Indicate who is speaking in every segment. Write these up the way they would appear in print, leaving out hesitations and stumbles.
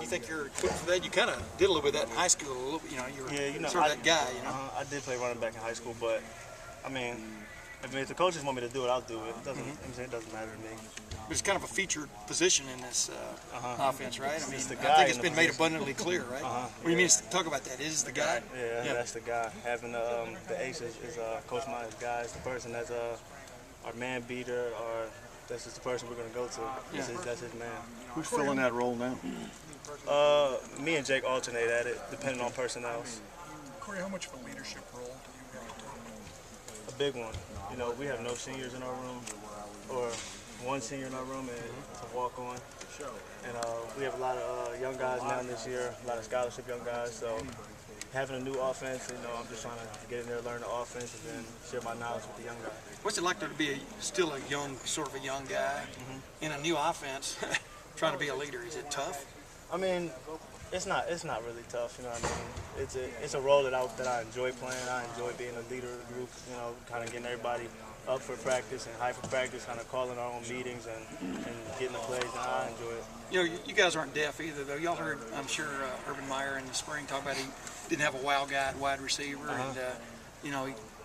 Speaker 1: think you're equipped for that? You kind of did a little bit of that in high school. A little, you were sort of that guy.
Speaker 2: I did play running back in high school, but I mean, if the coaches want me to do it, I'll do it. It doesn't. It doesn't matter to me.
Speaker 1: But it's kind of a featured position in this offense, right? I mean,
Speaker 2: the
Speaker 1: I
Speaker 2: guy
Speaker 1: think it's been made abundantly clear, right? What do you mean? Talk about that. Is the guy?
Speaker 2: Yeah, that's the guy. Having the ace is Coach Meyer's guy. It's the person that's our man beater, or that's just the person we're going to go to. That's his man.
Speaker 3: Who's filling that role now?
Speaker 2: Me and Jake alternate at it, depending on personnel.
Speaker 4: Corey, how much of a leadership role do you have?
Speaker 2: A big one. You know, we have no seniors in our room, or one senior in our room, and it's a walk-on. And we have a lot of young guys now this year, a lot of scholarship young guys. So having a new offense, I'm just trying to get in there, learn the offense, and then share my knowledge with the young guys.
Speaker 1: What's it like to be still a young, sort of a young guy in a new offense, trying to be a leader? Is it tough?
Speaker 2: I mean, it's not really tough. You know what I mean? It's a role that I enjoy playing. I enjoy being a leader of the group. Kind of getting everybody up for practice and hype for practice, kind of calling our own meetings and getting the plays, and I enjoy it.
Speaker 1: You guys aren't deaf either, though. Y'all heard, I'm sure, Urban Meyer in the spring talk about he didn't have a wow guy at wide receiver, and he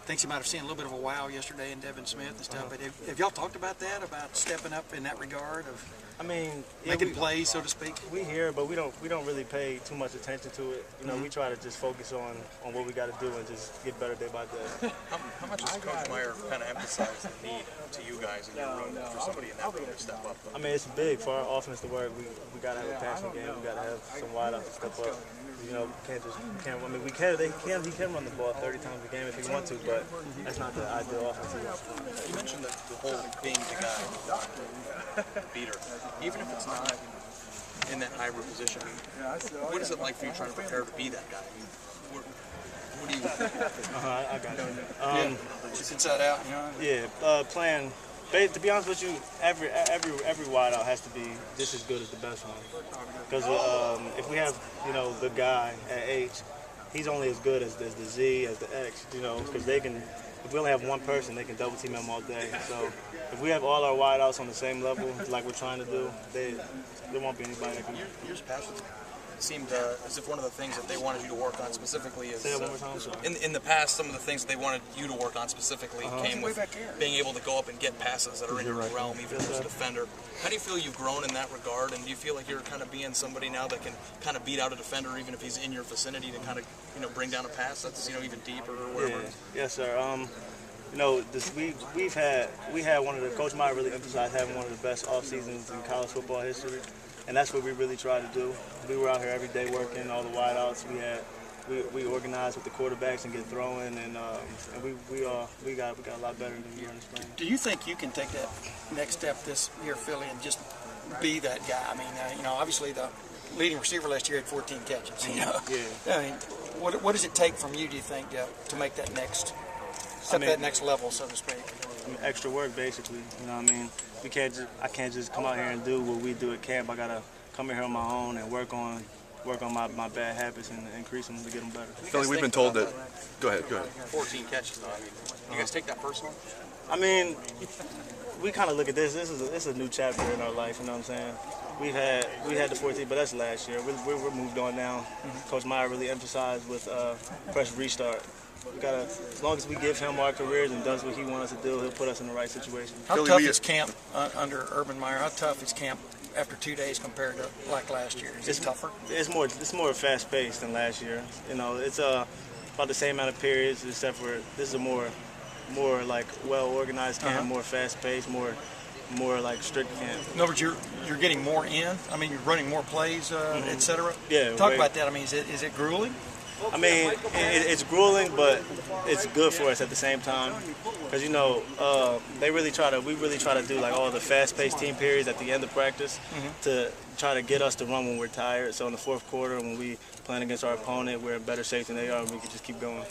Speaker 1: thinks he might have seen a little bit of a wow yesterday in Devin Smith and stuff. But have y'all talked about that, about stepping up in that regard of making plays, so to speak?
Speaker 2: We hear, but we don't really pay too much attention to it. We try to just focus on what we got to do and just get better day by day.
Speaker 5: How much does Coach Meyer kind of emphasize the need to you guys in your room for somebody in that room to step up?
Speaker 2: I mean, it's big for our offense to work. We got to have a passing game. We got to have some wideouts to step up. He can run the ball 30 times a game if he wants to, but that's not the ideal offense.
Speaker 5: You mentioned that the whole being the guy, beater, even if it's not in that hybrid position, what is it like for you trying to prepare to be that guy? What do you?
Speaker 2: I got you.
Speaker 1: Just inside out.
Speaker 2: Yeah, playing. To be honest with you, every wideout has to be just as good as the best one. Because if we have the guy at H, he's only as good as the Z, as the X. Because they can. If we only have one person, they can double team him all day. So if we have all our wideouts on the same level, like we're trying to do, there won't be anybody that can.
Speaker 5: Yours passes seemed as if one of the things that they wanted you to work on specifically is
Speaker 2: Say that one more time, sorry.
Speaker 5: in the past, some of the things that they wanted you to work on specifically came with being able to go up and get passes that are in your realm, even as a defender. How do you feel you've grown in that regard, and do you feel like you're kind of being somebody now that can kind of beat out a defender even if he's in your vicinity to kind of bring down a pass that's even deeper or whatever?
Speaker 2: Yes, sir. We had one of the Coach Meyer really emphasized having one of the best off seasons in college football history. And that's what we really try to do. We were out here every day working all the wideouts. We organized with the quarterbacks and get throwing, and we got a lot better than we were in the spring.
Speaker 1: Do you think you can take that next step this year, Philly, and just be that guy? I mean, obviously the leading receiver last year had 14 catches.
Speaker 2: Yeah.
Speaker 1: I mean, what does it take from you, do you think, to make that next step, that next level, so to speak?
Speaker 2: Extra work, basically. I can't just come out here and do what we do at camp. I gotta come in here on my own and work on my bad habits and increase them to get them better.
Speaker 3: Philly, we've been told that. Go ahead.
Speaker 5: 14 catches, though. I mean, you guys take that personal?
Speaker 2: I mean, we kind of look at this. This is a new chapter in our life. You know what I'm saying? We had the 14, but that's last year. We're moved on now. Coach Meyer really emphasized with fresh restart. We gotta, as long as we give him our careers and does what he wants us to do, he'll put us in the right situation.
Speaker 1: How tough is camp under Urban Meyer? How tough is camp after 2 days compared to like last year? Is it tougher?
Speaker 2: It's more fast paced than last year. It's about the same amount of periods, except for this is a more like well organized camp, more fast paced, more like strict camp.
Speaker 1: In other words, you're getting more in. I mean, you're running more plays, etc.
Speaker 2: Yeah.
Speaker 1: Talk about that. I mean, is it grueling?
Speaker 2: I mean, it's grueling, but it's good for us at the same time, because we really try to do like all the fast-paced team periods at the end of practice to try to get us to run when we're tired. So in the fourth quarter, when we playing against our opponent, we're in better shape than they are, and we can just keep going.